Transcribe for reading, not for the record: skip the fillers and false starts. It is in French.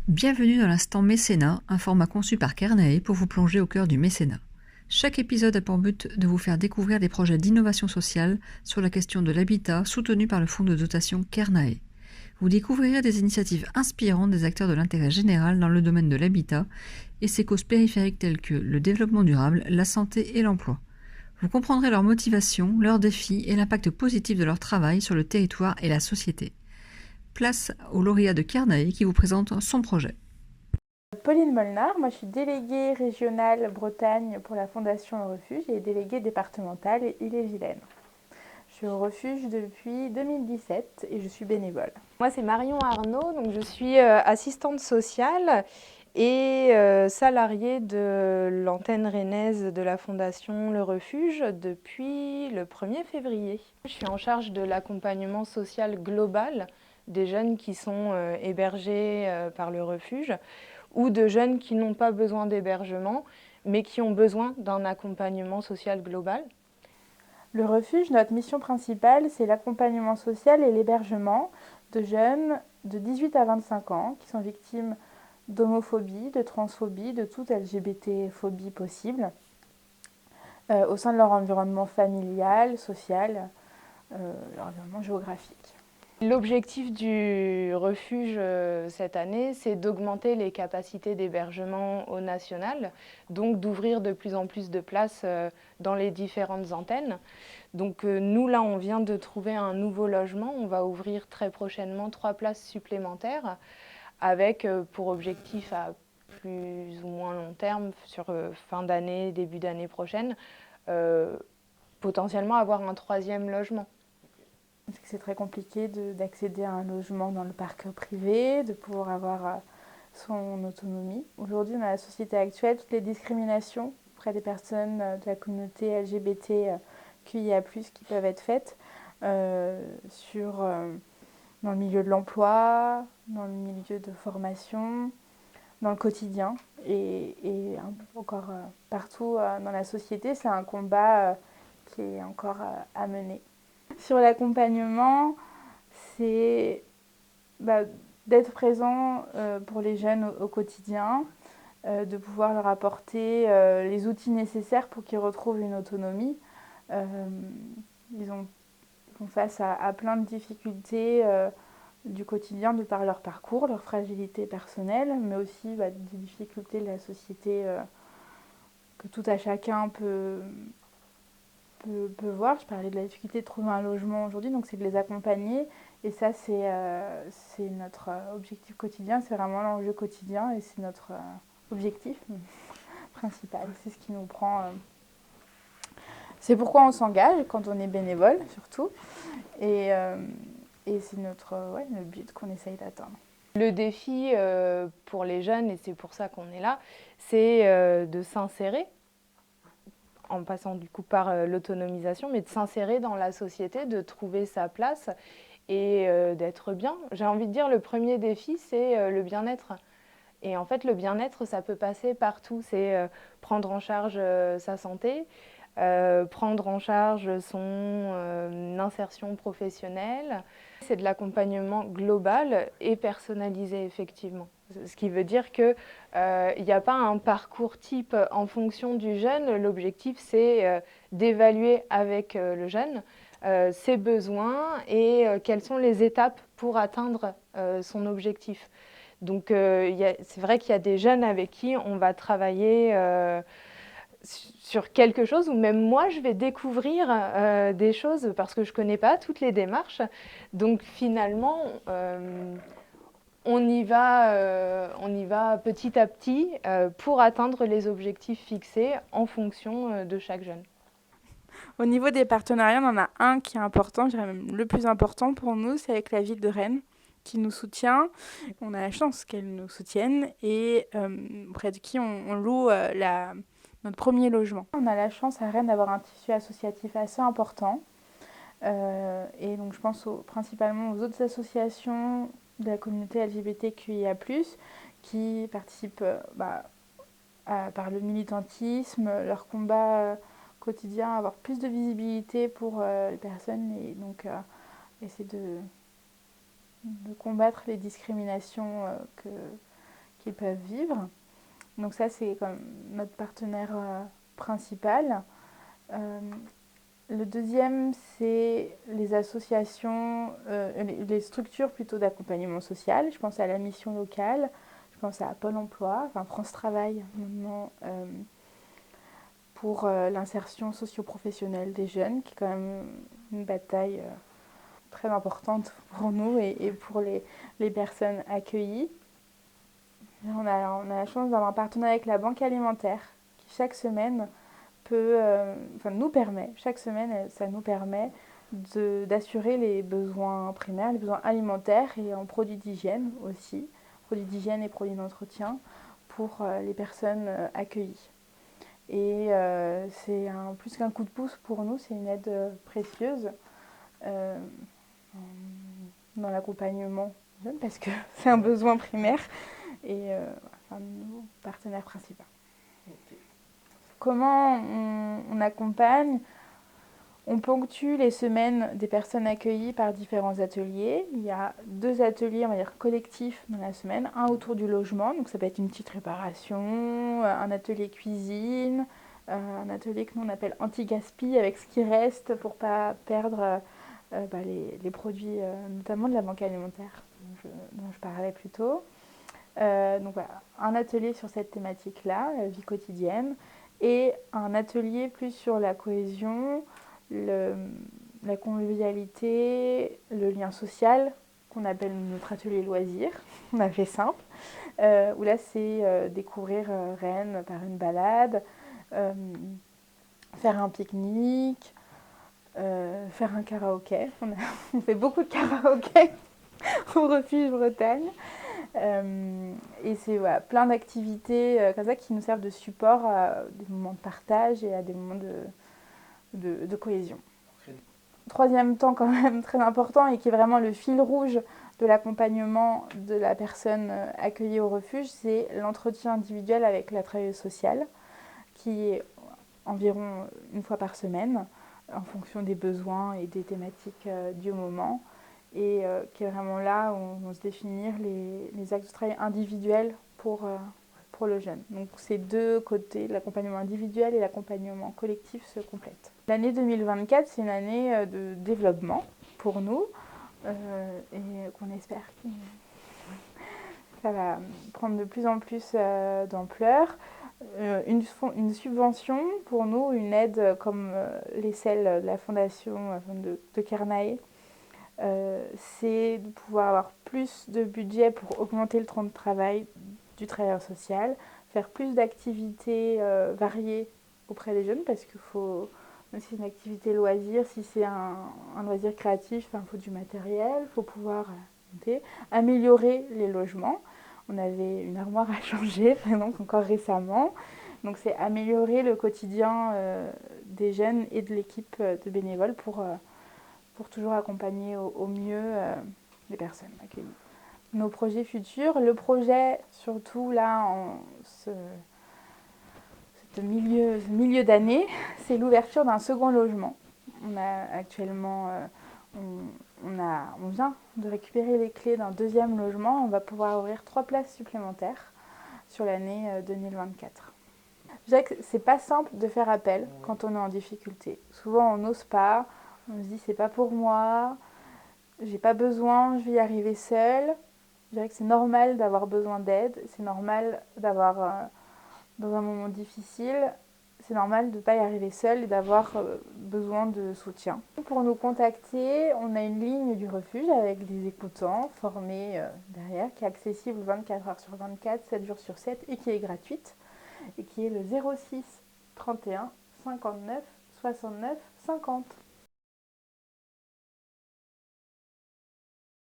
Bienvenue dans l'instant mécénat, un format conçu par Kernae pour vous plonger au cœur du mécénat. Chaque épisode a pour but de vous faire découvrir des projets d'innovation sociale sur la question de l'habitat soutenus par le fonds de dotation Kernae. Vous découvrirez des initiatives inspirantes des acteurs de l'intérêt général dans le domaine de l'habitat et ses causes périphériques telles que le développement durable, la santé et l'emploi. Vous comprendrez leurs motivations, leurs défis et l'impact positif de leur travail sur le territoire et la société. Place au lauréat de Kernae qui vous présente son projet. Pauline Molnar, moi je suis déléguée régionale Bretagne pour la Fondation Le Refuge et déléguée départementale Ille-et-Vilaine. Je suis au refuge depuis 2017 et je suis bénévole. Moi c'est Marion Arnaud, donc je suis assistante sociale et salariée de l'antenne rennaise de la Fondation Le Refuge depuis le 1er février. Je suis en charge de l'accompagnement social global des jeunes qui sont hébergés par le refuge ou de jeunes qui n'ont pas besoin d'hébergement mais qui ont besoin d'un accompagnement social global. Le refuge, notre mission principale, c'est l'accompagnement social et l'hébergement de jeunes de 18 à 25 ans qui sont victimes d'homophobie, de transphobie, de toute LGBT-phobie possible au sein de leur environnement familial, social, leur environnement géographique. L'objectif du refuge cette année, c'est d'augmenter les capacités d'hébergement au national, donc d'ouvrir de plus en plus de places dans les différentes antennes. Donc nous, là, on vient de trouver un nouveau logement. On va ouvrir très prochainement 3 places supplémentaires avec pour objectif à plus ou moins long terme, sur fin d'année, début d'année prochaine, potentiellement avoir un 3e logement. Parce que c'est très compliqué d'accéder à un logement dans le parc privé, de pouvoir avoir son autonomie. Aujourd'hui, dans la société actuelle, toutes les discriminations auprès des personnes de la communauté LGBTQIA+, qui peuvent être faites dans le milieu de l'emploi, dans le milieu de formation, dans le quotidien et encore partout dans la société, c'est un combat qui est encore à mener. Sur l'accompagnement, c'est d'être présent pour les jeunes au quotidien, de pouvoir leur apporter les outils nécessaires pour qu'ils retrouvent une autonomie. Ils font face à plein de difficultés du quotidien de par leur parcours, leur fragilité personnelle, mais aussi des difficultés de la société que tout à chacun peut voir. Je parlais de la difficulté de trouver un logement aujourd'hui, donc c'est de les accompagner. Et ça, c'est notre objectif quotidien, c'est vraiment l'enjeu quotidien et c'est notre objectif principal. C'est ce qui nous prend. C'est pourquoi on s'engage quand on est bénévole, surtout. Et c'est notre le but qu'on essaye d'atteindre. Le défi pour les jeunes, et c'est pour ça qu'on est là, c'est de s'insérer en passant du coup par l'autonomisation, mais de s'insérer dans la société, de trouver sa place et d'être bien. J'ai envie de dire, le premier défi, c'est le bien-être. Et en fait, le bien-être, ça peut passer partout. C'est prendre en charge sa santé, prendre en charge son insertion professionnelle. C'est de l'accompagnement global et personnalisé, effectivement. Ce qui veut dire qu'il n'y a pas un parcours type en fonction du jeune. L'objectif, c'est d'évaluer avec le jeune ses besoins et quelles sont les étapes pour atteindre son objectif. Donc c'est vrai qu'il y a des jeunes avec qui on va travailler sur quelque chose où même moi je vais découvrir des choses parce que je ne connais pas toutes les démarches. Donc finalement on y va petit à petit pour atteindre les objectifs fixés en fonction de chaque jeune. Au niveau des partenariats, on en a un qui est important, je dirais même le plus important pour nous, c'est avec la ville de Rennes qui nous soutient. On a la chance qu'elle nous soutienne et auprès de qui on loue notre premier logement. On a la chance à Rennes d'avoir un tissu associatif assez important. Et donc je pense principalement aux autres associations de la communauté LGBTQIA+, qui participent par le militantisme, leur combat quotidien, avoir plus de visibilité pour les personnes et donc essayer de combattre les discriminations qu'ils peuvent vivre. Donc ça, c'est comme notre partenaire principal. Le deuxième, c'est les associations, les structures plutôt d'accompagnement social. Je pense à la mission locale, je pense à Pôle emploi, enfin France Travail maintenant, pour l'insertion socio-professionnelle des jeunes, qui est quand même une bataille très importante pour nous et pour les personnes accueillies. On a la chance d'avoir un partenariat avec la Banque alimentaire qui chaque semaine nous permet, chaque semaine ça nous permet d'assurer les besoins primaires, les besoins alimentaires et en produits d'hygiène aussi, produits d'hygiène et produits d'entretien pour les personnes accueillies. Et c'est plus qu'un coup de pouce pour nous, c'est une aide précieuse dans l'accompagnement jeune parce que c'est un besoin primaire et nos partenaires principaux. Comment on accompagne? On ponctue les semaines des personnes accueillies par différents ateliers. Il y a 2 ateliers, on va dire, collectifs dans la semaine. Un autour du logement, donc ça peut être une petite réparation, un atelier cuisine, un atelier que nous on appelle anti-gaspi avec ce qui reste pour ne pas perdre les produits, notamment de la banque alimentaire dont je parlais plus tôt. Donc voilà, un atelier sur cette thématique-là, la vie quotidienne, et un atelier plus sur la cohésion, la convivialité, le lien social, qu'on appelle notre atelier loisirs, on a fait simple, où là c'est découvrir Rennes par une balade, faire un pique-nique, faire un karaoké. On fait beaucoup de karaoké au refuge Bretagne. Et c'est plein d'activités comme ça qui nous servent de support à des moments de partage et à des moments de cohésion. Troisième temps quand même très important et qui est vraiment le fil rouge de l'accompagnement de la personne accueillie au refuge, c'est l'entretien individuel avec la travailleuse sociale qui est environ une fois par semaine en fonction des besoins et des thématiques du moment et qui est vraiment là où on va se définir les axes de travail individuels pour le jeune. Donc ces deux côtés, l'accompagnement individuel et l'accompagnement collectif se complètent. L'année 2024, c'est une année de développement pour nous et qu'on espère que ça va prendre de plus en plus d'ampleur. Une subvention pour nous, une aide comme celle de la fondation de Kernae, c'est de pouvoir avoir plus de budget pour augmenter le temps de travail du travailleur social, faire plus d'activités variées auprès des jeunes parce qu'il faut, même si c'est une activité loisir, si c'est un loisir créatif, il faut du matériel, il faut pouvoir améliorer les logements. On avait une armoire à changer, par exemple, encore récemment. Donc c'est améliorer le quotidien des jeunes et de l'équipe de bénévoles pour toujours accompagner au mieux les personnes accueillies. Nos projets futurs, le projet surtout là en ce milieu d'année, c'est l'ouverture d'un second logement. On a actuellement, on vient de récupérer les clés d'un deuxième logement. On va pouvoir ouvrir 3 places supplémentaires sur l'année 2024. Je dirais que c'est pas simple de faire appel quand on est en difficulté. Souvent on n'ose pas, on se dit c'est pas pour moi, j'ai pas besoin, je vais y arriver seule. Je dirais que c'est normal d'avoir besoin d'aide, c'est normal d'avoir dans un moment difficile, c'est normal de ne pas y arriver seul et d'avoir besoin de soutien. Pour nous contacter, on a une ligne du refuge avec des écoutants formés derrière, qui est accessible 24 heures sur 24, 7 jours sur 7 et qui est gratuite et qui est le 06 31 59 69 50.